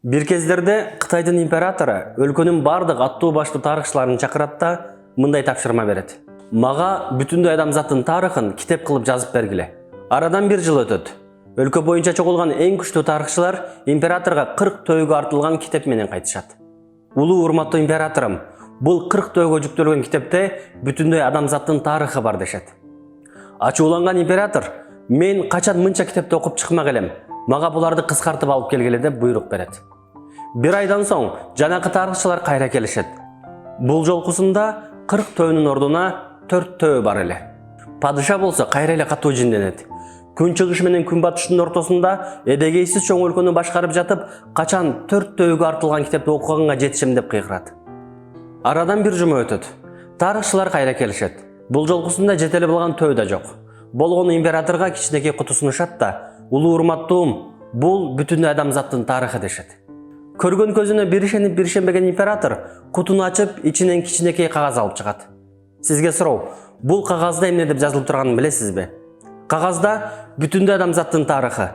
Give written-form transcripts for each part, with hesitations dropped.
Bir кездерде Қытайдың императоры өлкөнүн бардык аттуу баштуу тарыхчыларын чакырат да мындай тапшырма берет. Мага бүтүндөй адамзаттын тарыхын китеп кылып жазып бергиле. Арадан bir жыл өтөт. Өлкө боюнча чогулган эң күчтүү тарыхчылар императорго 40 төөгө артылган китеп менен кайтышат. Улуу урматтуу императорум, бул 40 төөгө жүктөлгөн китепте бүтүндөй адамзаттын тарыхы бар дешет. Ачууланган император, мен качан мынча китепти окуп чыкмак элем, мага буларды кыскартып алып келгиле деп буйрук берет. Bir aydan soң жанакы тарыхчылар кайра келишет. Бул жолкусунда 40 төөнүн ордуна 4 төө бар эле. Падыша болсо кайра эле катуу жинденет. Күн чыгыш менен күн батыштын ортосунда эдегейсиз чоң өлкөнү башкарып жатып, качан 4 төөгө артылган китепти окуганга жетишем деп кыйкырат. Арадан bir жума өтөт. Тарыхчылар кайра келишет. Бул жолкусунда жетели болгон төө да жок. Болгону императорго кичинекей куту сунушат да, улуу урматтуум, бул бүтүндөй адамзаттын тарыхы дешет. Көргөн көзүнө биришенип биришенбеген император кутуну ачып, ичинен кичинекей кагаз алып чыгат. Сизге суроо, бул кагазда эмне деп жазылып турганын билесизби? Кагазда бүтүндөй адамзаттын тарыхы,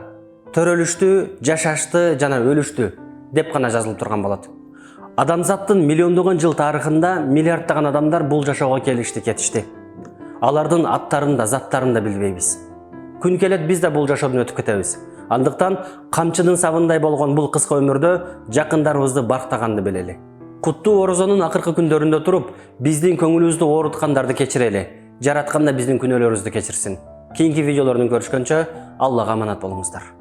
төрөлүштү, жашашты жана өлүштү деп гана жазылып турган болот. Адамзаттын миллиондогон жыл тарыхында миллиарддаган адамдар бул жашоого келишти, кетишти. Алардын аттарын да, заттарын да билбейбиз. Күн келет, биз да бул жашоодон өтүп кетебиз. Андыктан камчынын сабындай болгон бул кыска өмүрдө жакындарыбызды барктаганды билели. Куттуу орозонун акыркы күндөрүндө туруп, биздин көңүлүбүздү ооруткандарды кечирели. Жараткан да биздин күнөөлөрүбүздү кечирсин. Кийинки видеолордон көрүшкөнчө Аллага аманат болуңуздар.